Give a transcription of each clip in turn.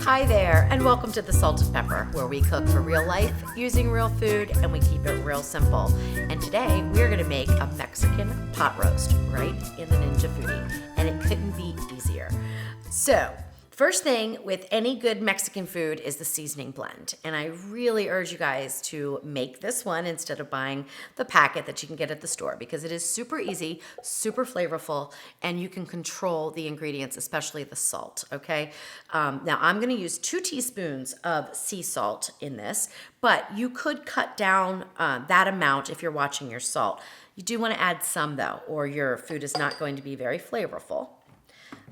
Hi there, and welcome to The Salt and Pepper, where we cook for real life using real food and we keep it real simple. And today we're going to make a Mexican pot roast right in the Ninja Foodi, and it couldn't be easier. So, first thing with any good Mexican food is the seasoning blend. And I really urge you guys to make this one instead of buying the packet that you can get at the store, because it is super easy, super flavorful, and you can control the ingredients, especially the salt, okay? Now I'm gonna use 2 teaspoons of sea salt in this, but you could cut down that amount if you're watching your salt. You do wanna add some though, or your food is not going to be very flavorful.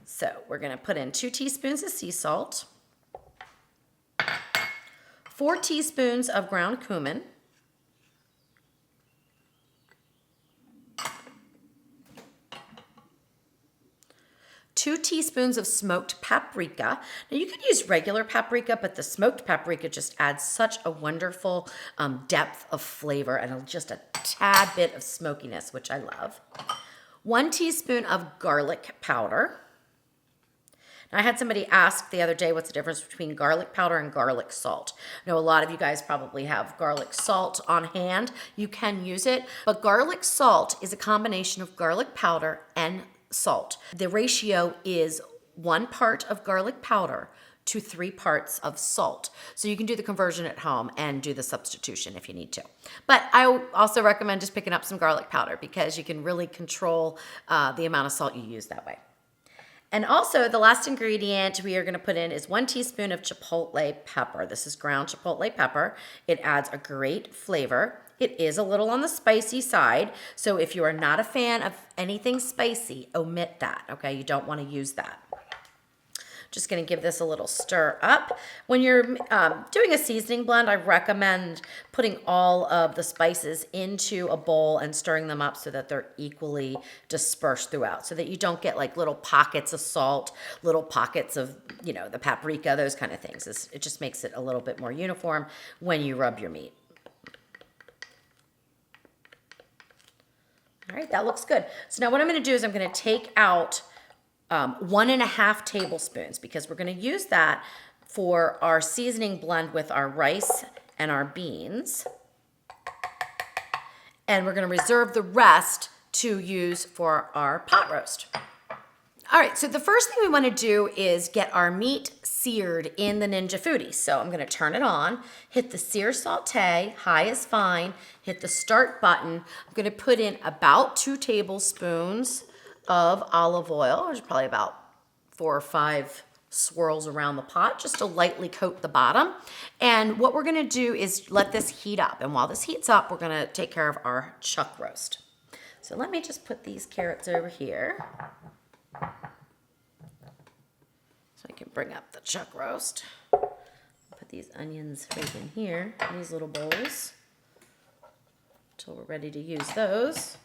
So we're gonna put in 2 teaspoons of sea salt, 4 teaspoons of ground cumin, 2 teaspoons of smoked paprika. Now you could use regular paprika, but the smoked paprika just adds such a wonderful depth of flavor and just a tad bit of smokiness, which I love. 1 teaspoon of garlic powder. I had somebody ask the other day what's the difference between garlic powder and garlic salt. I know a lot of you guys probably have garlic salt on hand. You can use it, but garlic salt is a combination of garlic powder and salt. The ratio is 1 part of garlic powder to 3 parts of salt. So you can do the conversion at home and do the substitution if you need to. But I also recommend just picking up some garlic powder because you can really control the amount of salt you use that way. And also, the last ingredient we are going to put in is 1 teaspoon of chipotle pepper. This is ground chipotle pepper. It adds a great flavor. It is a little on the spicy side, so if you are not a fan of anything spicy, omit that, okay? You don't want to use that. Just going to give this a little stir up. When you're doing a seasoning blend, I recommend putting all of the spices into a bowl and stirring them up so that they're equally dispersed throughout, so that you don't get like little pockets of salt, little pockets of, you know, the paprika, those kind of things. It just makes it a little bit more uniform when you rub your meat. All right, that looks good. So now what I'm going to do is I'm going to take out 1.5 tablespoons, because we're going to use that for our seasoning blend with our rice and our beans. And we're going to reserve the rest to use for our pot roast. All right, so the first thing we want to do is get our meat seared in the Ninja Foodi. So I'm going to turn it on, hit the sear saute, high is fine, hit the start button. I'm going to put in about 2 tablespoons of olive oil, which is probably about 4 or 5 swirls around the pot, just to lightly coat the bottom. And what we're going to do is let this heat up. And while this heats up, we're going to take care of our chuck roast. So let me just put these carrots over here, so I can bring up the chuck roast. Put these onions right in here, in these little bowls, until we're ready to use those.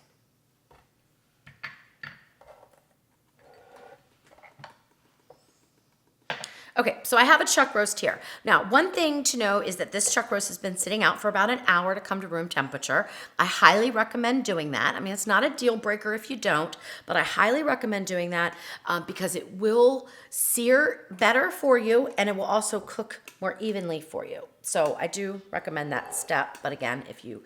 Okay, so I have a chuck roast here. Now, one thing to know is that this chuck roast has been sitting out for about an hour to come to room temperature. I highly recommend doing that. I mean, it's not a deal breaker if you don't, but I highly recommend doing that because it will sear better for you, and it will also cook more evenly for you. So I do recommend that step, but again, if you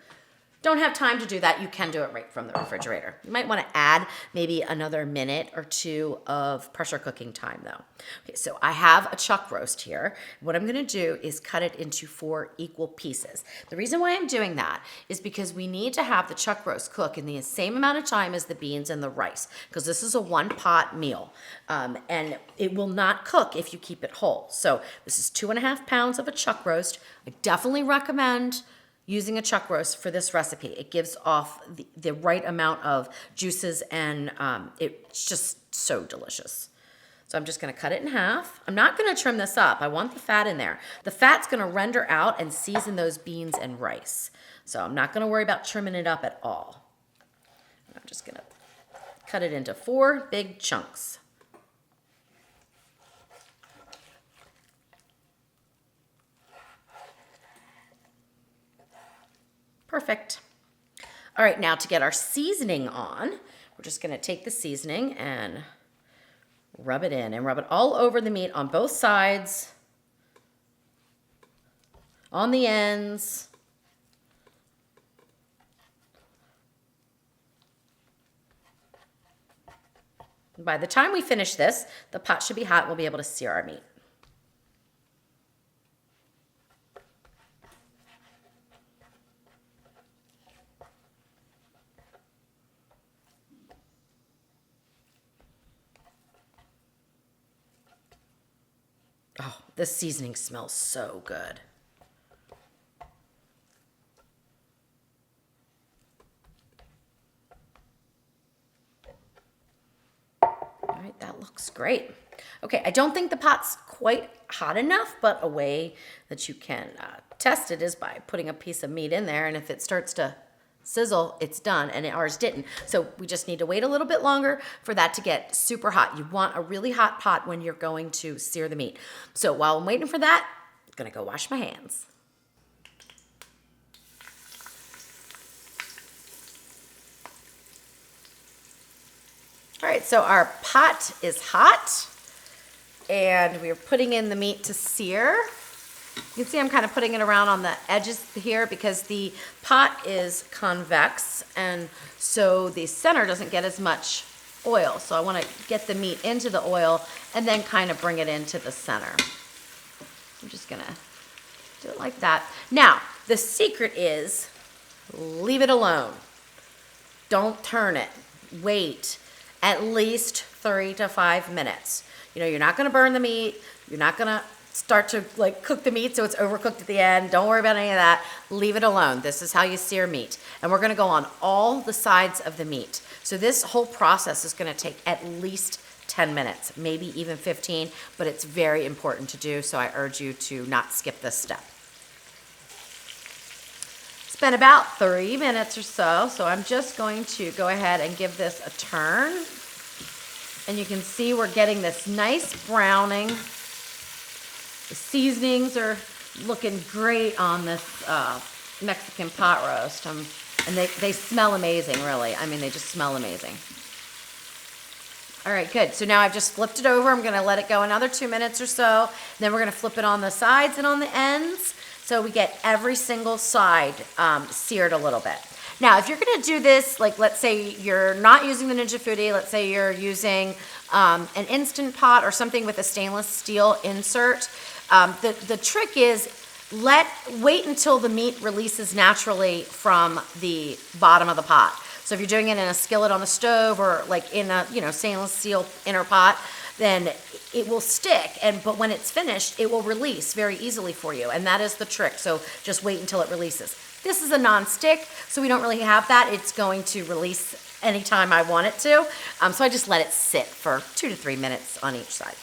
don't have time to do that, you can do it right from the refrigerator. You might want to add maybe another minute or 2 of pressure cooking time though. Okay, so I have a chuck roast here. What I'm going to do is cut it into 4 equal pieces. The reason why I'm doing that is because we need to have the chuck roast cook in the same amount of time as the beans and the rice, because this is a 1-pot meal, and it will not cook if you keep it whole. So this is 2.5 pounds of a chuck roast. I definitely recommend using a chuck roast for this recipe. It gives off the right amount of juices, and it's just so delicious. So I'm just gonna cut it in half. I'm not gonna trim this up. I want the fat in there. The fat's gonna render out and season those beans and rice. So I'm not gonna worry about trimming it up at all. I'm just gonna cut it into 4 big chunks. Perfect. All right, now to get our seasoning on, we're just gonna take the seasoning and rub it in and rub it all over the meat on both sides on the ends. By the time we finish this, the pot should be hot. We'll be able to sear our meat. Oh, this seasoning smells so good. All right, that looks great. Okay, I don't think the pot's quite hot enough, but a way that you can test it is by putting a piece of meat in there, and if it starts to sizzle, it's done, and ours didn't. So we just need to wait a little bit longer for that to get super hot. You want a really hot pot when you're going to sear the meat. So while I'm waiting for that, I'm gonna go wash my hands. All right, so our pot is hot, and we're putting in the meat to sear. You can see I'm kind of putting it around on the edges here because the pot is convex, and so the center doesn't get as much oil. So I want to get the meat into the oil and then kind of bring it into the center. I'm just gonna do it like that. Now, the secret is leave it alone. Don't turn it. Wait at least 3 to 5 minutes. You know, you're not gonna burn the meat. You're not gonna start to like cook the meat so it's overcooked at the end. Don't worry about any of that. Leave it alone. This is how you sear meat. And we're gonna go on all the sides of the meat. So this whole process is gonna take at least 10 minutes, maybe even 15, but it's very important to do, so I urge you to not skip this step. It's been about 3 minutes or so, so I'm just going to go ahead and give this a turn. And you can see we're getting this nice browning. The seasonings are looking great on this Mexican pot roast. And they smell amazing, really. I mean, they just smell amazing. All right, good. So now I've just flipped it over. I'm gonna let it go another 2 minutes or so. Then we're gonna flip it on the sides and on the ends. So we get every single side seared a little bit. Now, if you're gonna do this, like let's say you're not using the Ninja Foodi, let's say you're using an Instant Pot or something with a stainless steel insert, the trick is wait until the meat releases naturally from the bottom of the pot. So if you're doing it in a skillet on the stove or like in a stainless steel inner pot, then it will stick, but when it's finished, it will release very easily for you, and that is the trick. So just wait until it releases. This is a non-stick, so we don't really have that. It's going to release anytime I want it to, so I just let it sit for 2 to 3 minutes on each side.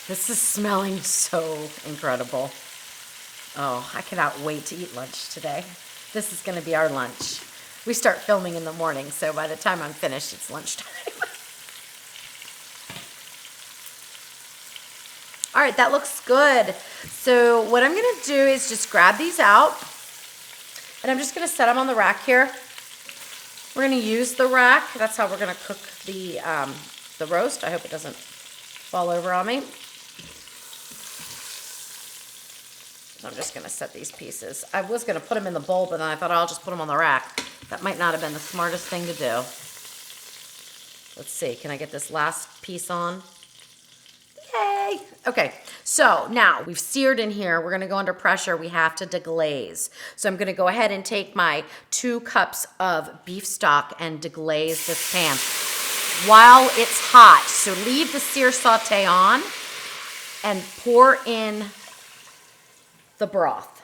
This is smelling so incredible. Oh, I cannot wait to eat lunch today. This is going to be our lunch. We start filming in the morning, so by the time I'm finished, it's lunchtime. All right, that looks good. So what I'm going to do is just grab these out, and I'm just going to set them on the rack here. We're going to use the rack. That's how we're going to cook the roast. I hope it doesn't fall over on me. So I'm just going to set these pieces. I was going to put them in the bowl, but then I thought I'll just put them on the rack. That might not have been the smartest thing to do. Let's see. Can I get this last piece on? Yay! Yay. Okay, so now we've seared in here. We're gonna go under pressure. We have to deglaze. So I'm gonna go ahead and take my 2 cups of beef stock and deglaze this pan while it's hot. So leave the sear saute on and pour in the broth.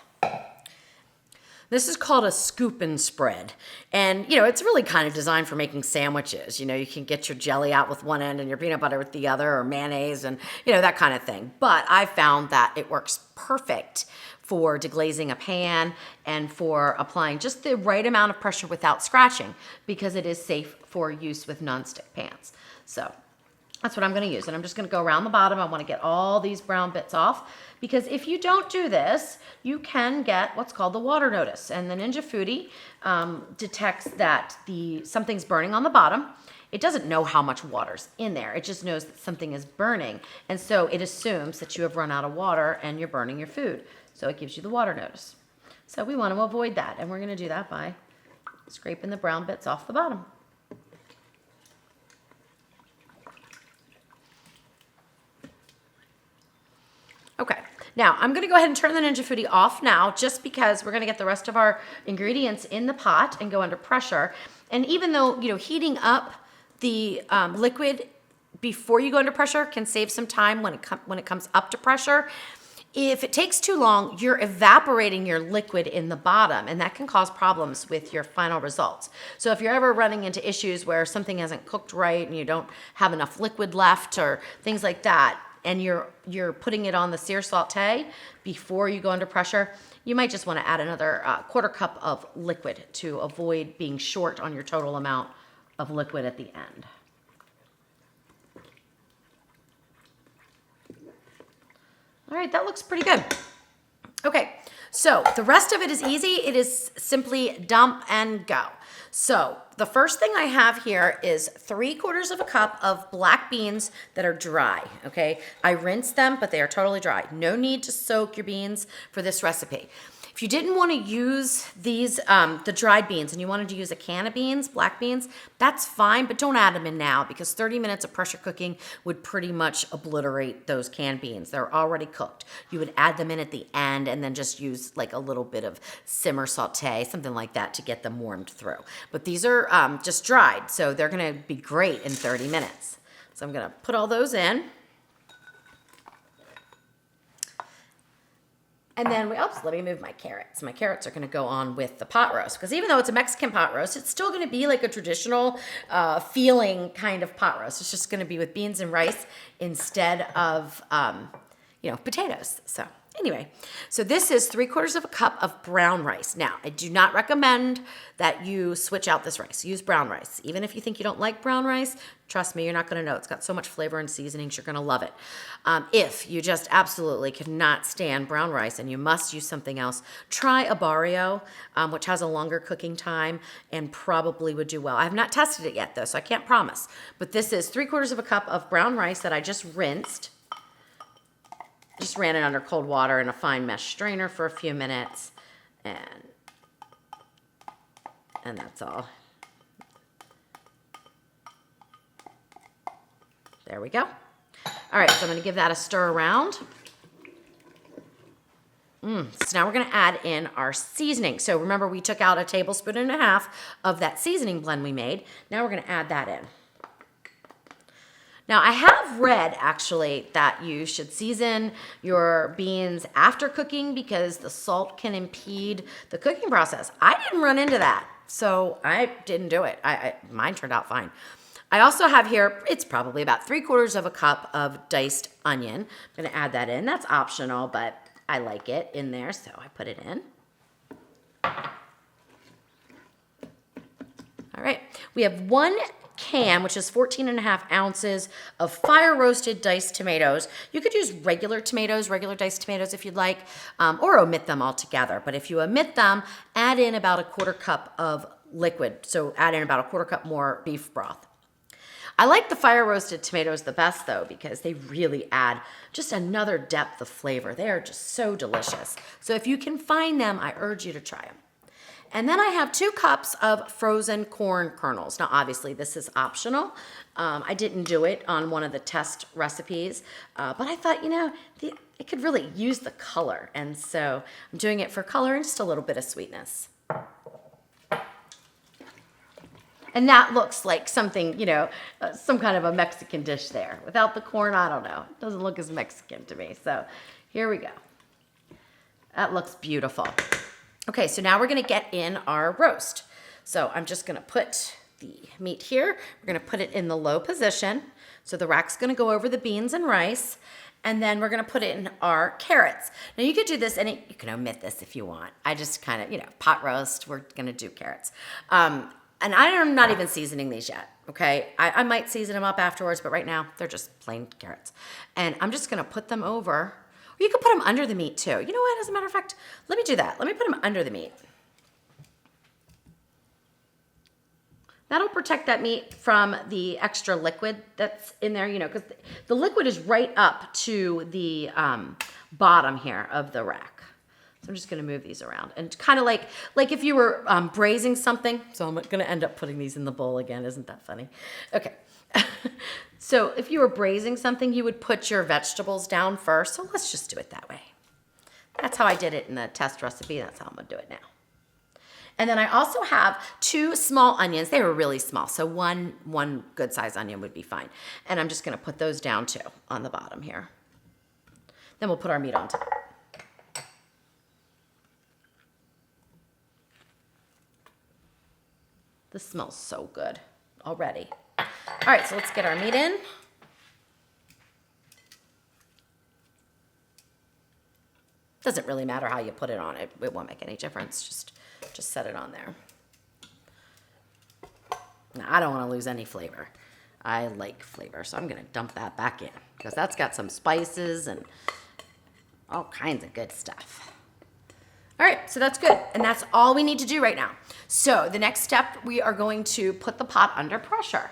This is called a scoop and spread. And, you know, it's really kind of designed for making sandwiches. You know, you can get your jelly out with one end and your peanut butter with the other, or mayonnaise and, you know, that kind of thing. But I found that it works perfect for deglazing a pan and for applying just the right amount of pressure without scratching, because it is safe for use with nonstick pans. So that's what I'm gonna use. And I'm just gonna go around the bottom. I wanna get all these brown bits off, because if you don't do this, you can get what's called the water notice. And the Ninja Foodi detects that something's burning on the bottom. It doesn't know how much water's in there. It just knows that something is burning. And so it assumes that you have run out of water and you're burning your food. So it gives you the water notice. So we want to avoid that. And we're gonna do that by scraping the brown bits off the bottom. Okay, now I'm gonna go ahead and turn the Ninja Foodi off now, just because we're gonna get the rest of our ingredients in the pot and go under pressure. And even though, you know, heating up the liquid before you go under pressure can save some time when it comes up to pressure, if it takes too long, you're evaporating your liquid in the bottom, and that can cause problems with your final results. So if you're ever running into issues where something hasn't cooked right and you don't have enough liquid left or things like that, and you're putting it on the sear saute before you go under pressure, you might just want to add another 1/4 cup of liquid to avoid being short on your total amount of liquid at the end. All right, that looks pretty good. Okay, so the rest of it is easy. It is simply dump and go. So the first thing I have here is 3/4 of a cup of black beans that are dry, okay? I rinsed them, but they are totally dry. No need to soak your beans for this recipe. If you didn't want to use these, the dried beans, and you wanted to use a can of beans, black beans, that's fine, but don't add them in now, because 30 minutes of pressure cooking would pretty much obliterate those canned beans. They're already cooked. You would add them in at the end and then just use like a little bit of simmer saute, something like that, to get them warmed through. But these are just dried, so they're gonna be great in 30 minutes. So I'm gonna put all those in. And then, oops, let me move my carrots. My carrots are gonna go on with the pot roast, because even though it's a Mexican pot roast, it's still gonna be like a traditional feeling kind of pot roast. It's just gonna be with beans and rice instead of, potatoes. So anyway, so this is 3/4 of a cup of brown rice. Now, I do not recommend that you switch out this rice. Use brown rice. Even if you think you don't like brown rice, trust me, you're not gonna know. It's got so much flavor and seasonings, you're gonna love it. If you just absolutely cannot stand brown rice and you must use something else, try a barrio, which has a longer cooking time and probably would do well. I have not tested it yet though, so I can't promise. But this is 3/4 of a cup of brown rice that I just rinsed. Just ran it under cold water in a fine mesh strainer for a few minutes, and that's all. There we go. All right, so I'm gonna give that a stir around. So now we're gonna add in our seasoning. So remember, we took out 1.5 tablespoons of that seasoning blend we made. Now we're gonna add that in. Now, I have read, actually, that you should season your beans after cooking because the salt can impede the cooking process. I didn't run into that, so I didn't do it. Mine turned out fine. I also have here, it's probably about 3/4 of a cup of diced onion. I'm gonna add that in. That's optional, but I like it in there, so I put it in. All right, we have 1 can, which is 14.5 ounces of fire roasted diced tomatoes. You could use regular tomatoes, regular diced tomatoes if you'd like, or omit them altogether. But if you omit them, add in about 1/4 cup of liquid. So add in about 1/4 cup more beef broth. I like the fire roasted tomatoes the best though, because they really add just another depth of flavor. They are just so delicious. So if you can find them, I urge you to try them. And then I have 2 cups of frozen corn kernels. Now, obviously, this is optional. I didn't do it on one of the test recipes, but I thought, it could really use the color. And so I'm doing it for color and just a little bit of sweetness. And that looks like something, some kind of a Mexican dish there. Without the corn, I don't know. It doesn't look as Mexican to me. So here we go. That looks beautiful. Okay, so now we're gonna get in our roast. So I'm just gonna put the meat here. We're gonna put it in the low position. So the rack's gonna go over the beans and rice. And then we're gonna put it in our carrots. Now you could do this, and you can omit this if you want. I just kind of, pot roast, we're gonna do carrots. And I'm not even seasoning these yet, okay? I might season them up afterwards, but right now they're just plain carrots. And I'm just gonna put them over, or you could put them under the meat too. You know what, as a matter of fact, let me do that. Let me put them under the meat. That'll protect that meat from the extra liquid that's in there, because the liquid is right up to the bottom here of the rack. So I'm just gonna move these around and kind of like if you were braising something. So I'm gonna end up putting these in the bowl again. Isn't that funny? Okay. So if you were braising something, you would put your vegetables down first. So let's just do it that way. That's how I did it in the test recipe. That's how I'm gonna do it now. And then I also have 2 small onions. They were really small, so one good size onion would be fine. And I'm just gonna put those down too on the bottom here. Then we'll put our meat on top. This smells so good already. All right, so let's get our meat in. Doesn't really matter how you put it on. It won't make any difference. Just set it on there. Now, I don't want to lose any flavor. I like flavor, so I'm going to dump that back in because that's got some spices and all kinds of good stuff. All right, so that's good. And that's all we need to do right now. So the next step, we are going to put the pot under pressure.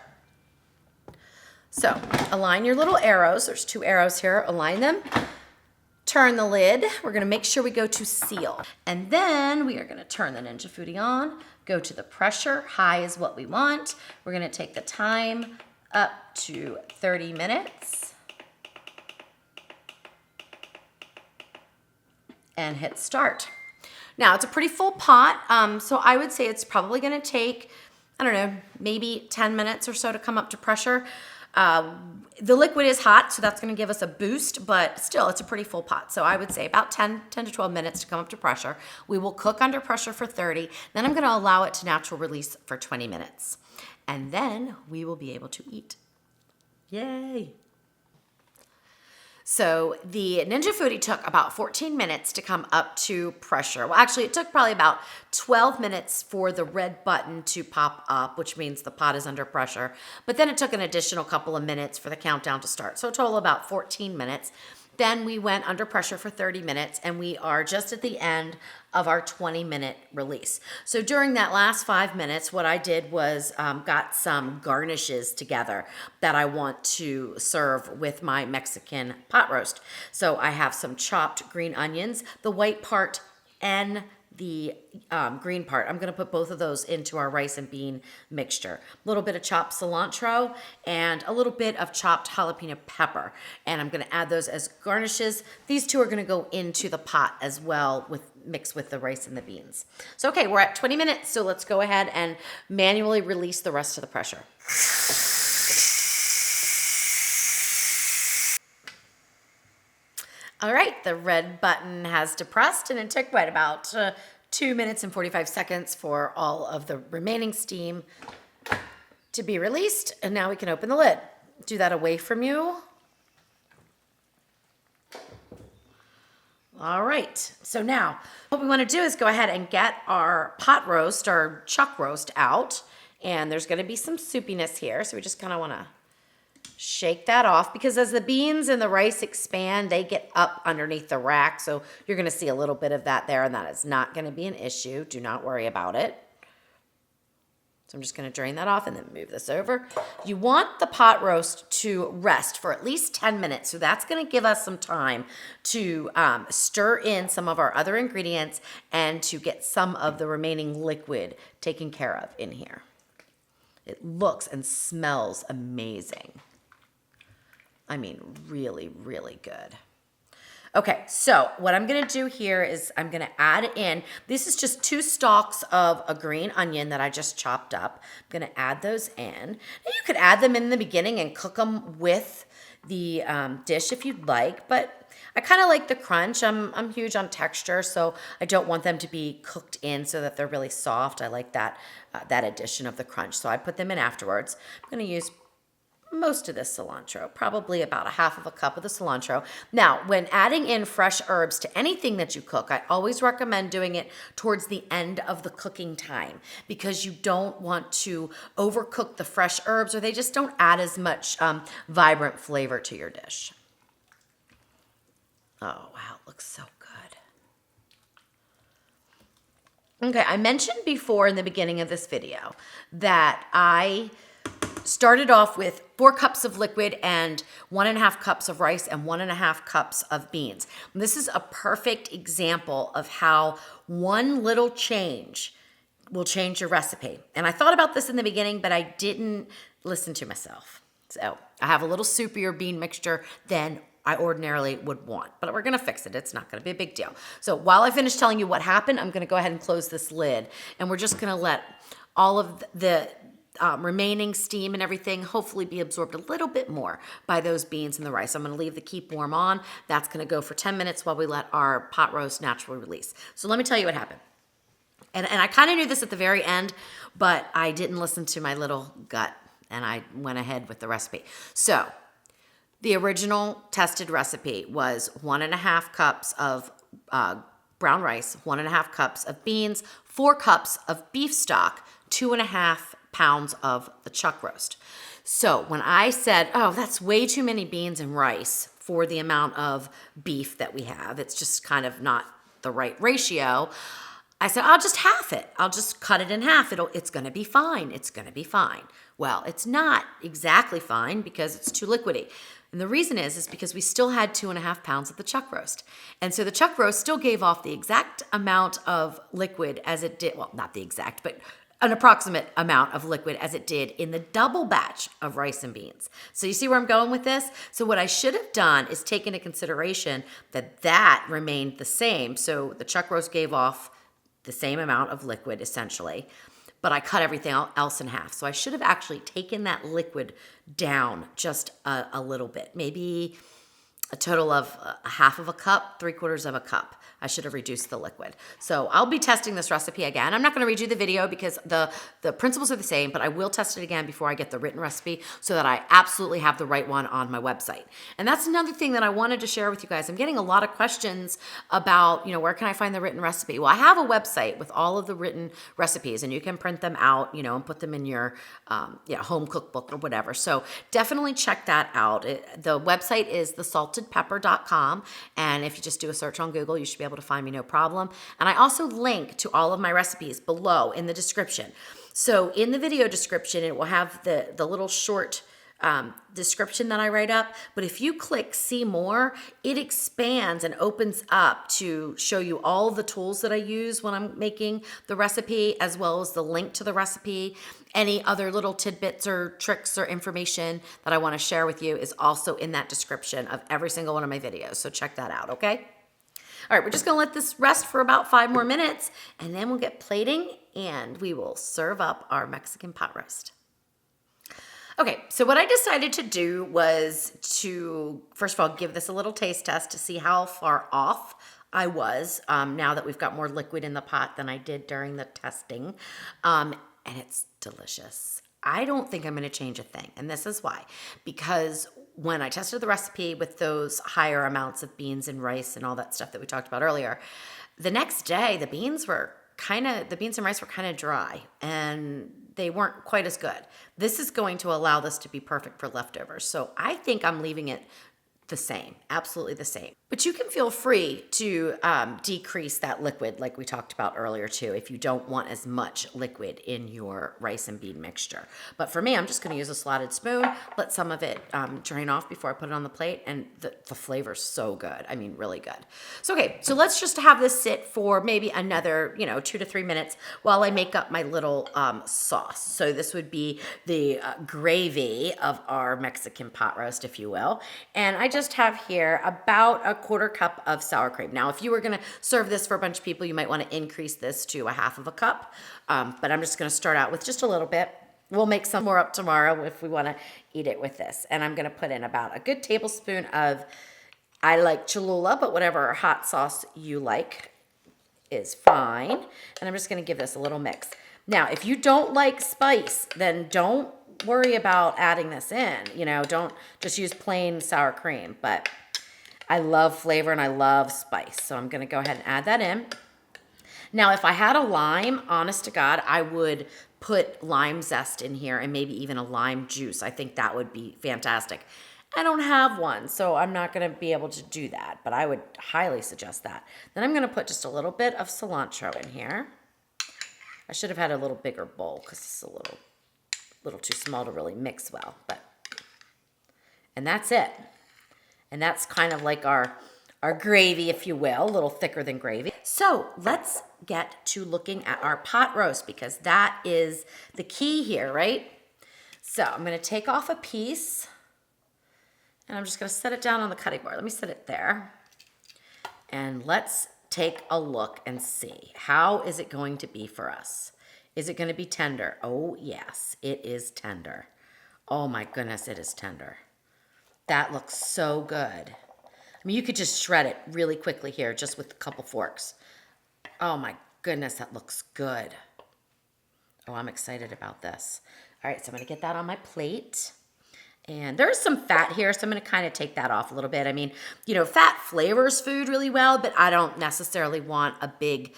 So align your little arrows. There's 2 arrows here. Align them. Turn the lid. We're gonna make sure we go to seal. And then we are gonna turn the Ninja Foodi on, go to the pressure. High is what we want. We're gonna take the time up to 30 minutes. And hit start. Now it's a pretty full pot, so I would say it's probably gonna take, I don't know, maybe 10 minutes or so to come up to pressure. The liquid is hot, so that's gonna give us a boost, but still it's a pretty full pot. So I would say about 10 to 12 minutes to come up to pressure. We will cook under pressure for 30, then I'm gonna allow it to natural release for 20 minutes. And then we will be able to eat. Yay. So the Ninja Foodi took about 14 minutes to come up to pressure. Well, actually, it took probably about 12 minutes for the red button to pop up, which means the pot is under pressure. But then it took an additional couple of minutes for the countdown to start. So a total about 14 minutes. Then we went under pressure for 30 minutes, and we are just at the end of our 20-minute release. So during that last 5 minutes, what I did was got some garnishes together that I want to serve with my Mexican pot roast. So I have some chopped green onions, the white part and the green part. I'm gonna put both of those into our rice and bean mixture. A little bit of chopped cilantro and a little bit of chopped jalapeno pepper. And I'm gonna add those as garnishes. These 2 are gonna go into the pot as well mixed with the rice and the beans. So okay, we're at 20 minutes, so let's go ahead and manually release the rest of the pressure. All right, the red button has depressed, and it took about 2 minutes and 45 seconds for all of the remaining steam to be released, and now we can open the lid. Do that away from you. All right, so now what we want to do is go ahead and get our pot roast, our chuck roast out, and there's going to be some soupiness here, so we just kind of want to shake that off, because as the beans and the rice expand, they get up underneath the rack. So you're going to see a little bit of that there, and that is not going to be an issue. Do not worry about it. So I'm just going to drain that off and then move this over. You want the pot roast to rest for at least 10 minutes. So that's going to give us some time to stir in some of our other ingredients and to get some of the remaining liquid taken care of in here. It looks and smells amazing. I mean, really, really good. Okay, so what I'm gonna do here is I'm gonna add in, this is just 2 stalks of a green onion that I just chopped up. I'm gonna add those in. And you could add them in the beginning and cook them with the dish if you'd like, but I kind of like the crunch. I'm huge on texture, so I don't want them to be cooked in so that they're really soft. I like that, that addition of the crunch, so I put them in afterwards. I'm gonna use most of this cilantro, probably about a half of a cup of the cilantro. Now, when adding in fresh herbs to anything that you cook, I always recommend doing it towards the end of the cooking time because you don't want to overcook the fresh herbs or they just don't add as much vibrant flavor to your dish. Oh, wow, it looks so good. Okay, I mentioned before in the beginning of this video that I started off with 4 cups of liquid and 1.5 cups of rice and 1.5 cups of beans. And this is a perfect example of how one little change will change your recipe. And I thought about this in the beginning, but I didn't listen to myself. So I have a little soupier bean mixture than I ordinarily would want, but we're gonna fix it. It's not gonna be a big deal. So while I finish telling you what happened, I'm gonna go ahead and close this lid and we're just gonna let all of the remaining steam and everything hopefully be absorbed a little bit more by those beans and the rice. I'm gonna leave the keep warm on. That's gonna go for 10 minutes while we let our pot roast naturally release. So let me tell you what happened. And I kind of knew this at the very end, but I didn't listen to my little gut and I went ahead with the recipe. So the original tested recipe was 1.5 cups of brown rice, 1.5 cups of beans, 4 cups of beef stock, 2.5 pounds of the chuck roast. So when I said, oh, that's way too many beans and rice for the amount of beef that we have, it's just kind of not the right ratio, I said, I'll just half it. I'll just cut it in half. It's gonna be fine. It's gonna be fine. Well, it's not exactly fine because it's too liquidy. And the reason is because we still had 2.5 pounds of the chuck roast. And so the chuck roast still gave off the exact amount of liquid as it did, well, not the exact, but an approximate amount of liquid as it did in the double batch of rice and beans. So you see where I'm going with this? So what I should have done is take into consideration that remained the same. So the chuck roast gave off the same amount of liquid essentially, but I cut everything else in half. So I should have actually taken that liquid down just a little bit, maybe a total of a half of a cup, 3/4 of a cup. I should have reduced the liquid. So I'll be testing this recipe again. I'm not gonna redo the video because the principles are the same, but I will test it again before I get the written recipe so that I absolutely have the right one on my website. And that's another thing that I wanted to share with you guys. I'm getting a lot of questions about, where can I find the written recipe? Well, I have a website with all of the written recipes and you can print them out, and put them in your home cookbook or whatever. So definitely check that out. The website is thesaltedpepper.com. And if you just do a search on Google, you should be able to find me no problem. And I also link to all of my recipes below in the description. So in the video description, it will have the little short description that I write up. But if you click see more, it expands and opens up to show you all the tools that I use when I'm making the recipe, as well as the link to the recipe. Any other little tidbits or tricks or information that I want to share with you is also in that description of every single one of my videos. So check that out, okay? All right, we're just gonna let this rest for about 5 more minutes and then we'll get plating and we will serve up our Mexican pot roast. Okay, so what I decided to do was to, first of all, give this a little taste test to see how far off I was now that we've got more liquid in the pot than I did during the testing. And it's delicious. I don't think I'm gonna change a thing, and this is why. Because when I tested the recipe with those higher amounts of beans and rice and all that stuff that we talked about earlier, the next day the beans and rice were kind of dry and they weren't quite as good. This is going to allow this to be perfect for leftovers. So I think I'm leaving it the same, absolutely the same. But you can feel free to decrease that liquid like we talked about earlier too, if you don't want as much liquid in your rice and bean mixture. But for me, I'm just gonna use a slotted spoon, let some of it drain off before I put it on the plate, and the flavor's so good. I mean, really good. So, okay, so let's just have this sit for maybe another, 2 to 3 minutes while I make up my little sauce. So this would be the gravy of our Mexican pot roast, if you will. And I just have here about a 1/4 cup of sour cream. Now, if you were gonna serve this for a bunch of people, you might wanna increase this to 1/2 cup. But I'm just gonna start out with just a little bit. We'll make some more up tomorrow if we wanna eat it with this. And I'm gonna put in about a good tablespoon of, I like Cholula, but whatever hot sauce you like is fine. And I'm just gonna give this a little mix. Now, if you don't like spice, then don't worry about adding this in. Don't just use plain sour cream. But I love flavor and I love spice. So I'm gonna go ahead and add that in. Now, if I had a lime, honest to God, I would put lime zest in here and maybe even a lime juice. I think that would be fantastic. I don't have one, so I'm not gonna be able to do that, but I would highly suggest that. Then I'm gonna put just a little bit of cilantro in here. I should have had a little bigger bowl because it's a little too small to really mix well, and that's it. And that's kind of like our gravy, if you will, a little thicker than gravy. So let's get to looking at our pot roast because that is the key here, right? So I'm gonna take off a piece and I'm just gonna set it down on the cutting board. Let me set it there. And let's take a look and see. How is it going to be for us? Is it gonna be tender? Oh yes, it is tender. Oh my goodness, it is tender. That looks so good. I mean, you could just shred it really quickly here just with a couple forks. Oh my goodness, that looks good. Oh, I'm excited about this. All right, so I'm gonna get that on my plate. And there's some fat here, so I'm gonna kind of take that off a little bit. I mean, fat flavors food really well, but I don't necessarily want a big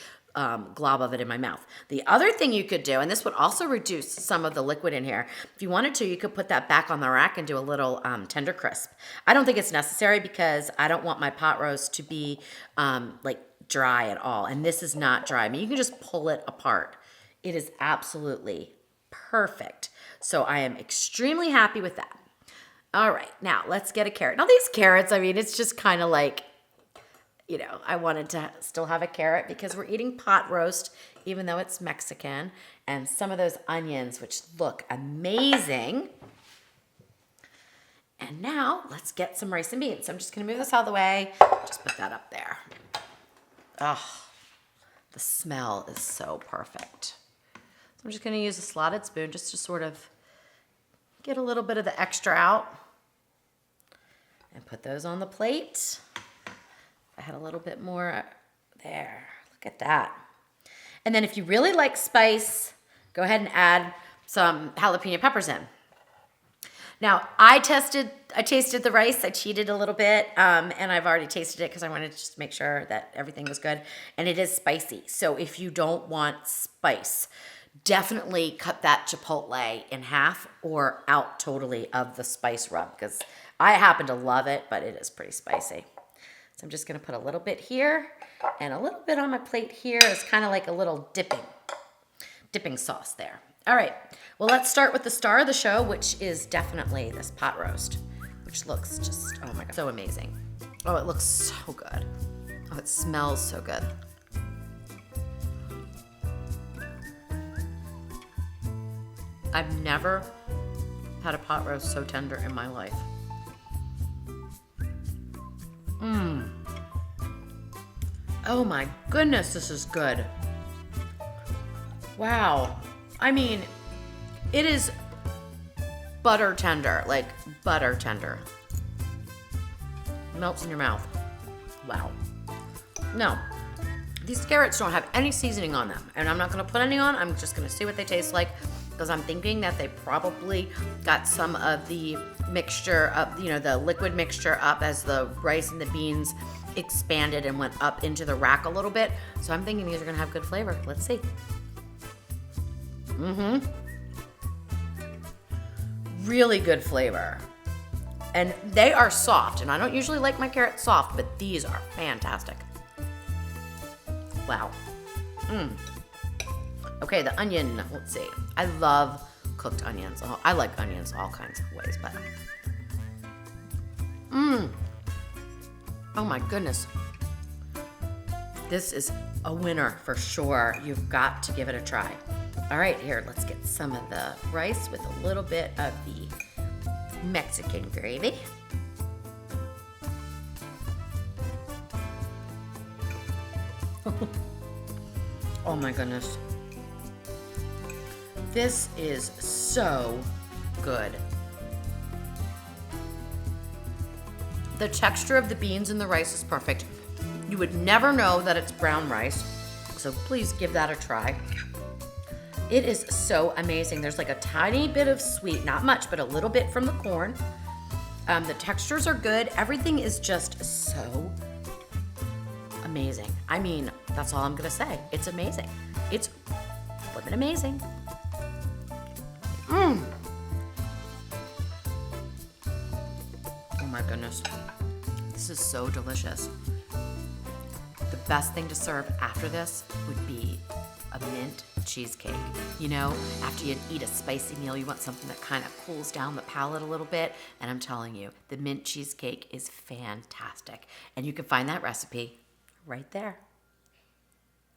glob of it in my mouth. The other thing you could do, and this would also reduce some of the liquid in here, if you wanted to, you could put that back on the rack and do a little tender crisp. I don't think it's necessary because I don't want my pot roast to be like dry at all. And this is not dry. I mean, you can just pull it apart. It is absolutely perfect. So I am extremely happy with that. All right, now let's get a carrot. Now these carrots, I mean, it's just kind of like, I wanted to still have a carrot because we're eating pot roast, even though it's Mexican, and some of those onions, which look amazing. And now let's get some rice and beans. So I'm just gonna move this out of the way. Just put that up there. Oh, the smell is so perfect. So I'm just gonna use a slotted spoon just to sort of get a little bit of the extra out and put those on the plate. I had a little bit more there. Look at that. And then if you really like spice, go ahead and add some jalapeno peppers in. Now, I tasted the rice. I cheated a little bit, and I've already tasted it because I wanted to just make sure that everything was good. And it is spicy. So if you don't want spice, definitely cut that chipotle in half or out totally of the spice rub because I happen to love it, but it is pretty spicy. So I'm just gonna put a little bit here and a little bit on my plate here. It's kind of like a little dipping sauce there. All right, well, let's start with the star of the show, which is definitely this pot roast, which looks just, oh my God, so amazing. Oh, it looks so good. Oh, it smells so good. I've never had a pot roast so tender in my life. Oh my goodness, this is good. Wow. I mean, it is butter tender, like butter tender. Melts in your mouth. Wow. No, these carrots don't have any seasoning on them, and I'm not gonna put any on. I'm just gonna see what they taste like because I'm thinking that they probably got some of the mixture up, the liquid mixture up as the rice and the beans expanded and went up into the rack a little bit. So I'm thinking these are gonna have good flavor. Let's see. Really good flavor. And they are soft, and I don't usually like my carrots soft, but these are fantastic. Wow. Okay, the onion, let's see. I love cooked onions. Oh, I like onions all kinds of ways, but. Oh my goodness. This is a winner for sure. You've got to give it a try. All right, here, let's get some of the rice with a little bit of the Mexican gravy. Oh my goodness. This is so good. The texture of the beans and the rice is perfect. You would never know that it's brown rice, so please give that a try. It is so amazing. There's like a tiny bit of sweet, not much, but a little bit from the corn. The textures are good. Everything is just so amazing. I mean, that's all I'm gonna say. It's amazing. It's flippin' amazing. Oh my goodness. This is so delicious. The best thing to serve after this would be a mint cheesecake. You know, after you eat a spicy meal, you want something that kind of cools down the palate a little bit. And I'm telling you, the mint cheesecake is fantastic. And you can find that recipe right there.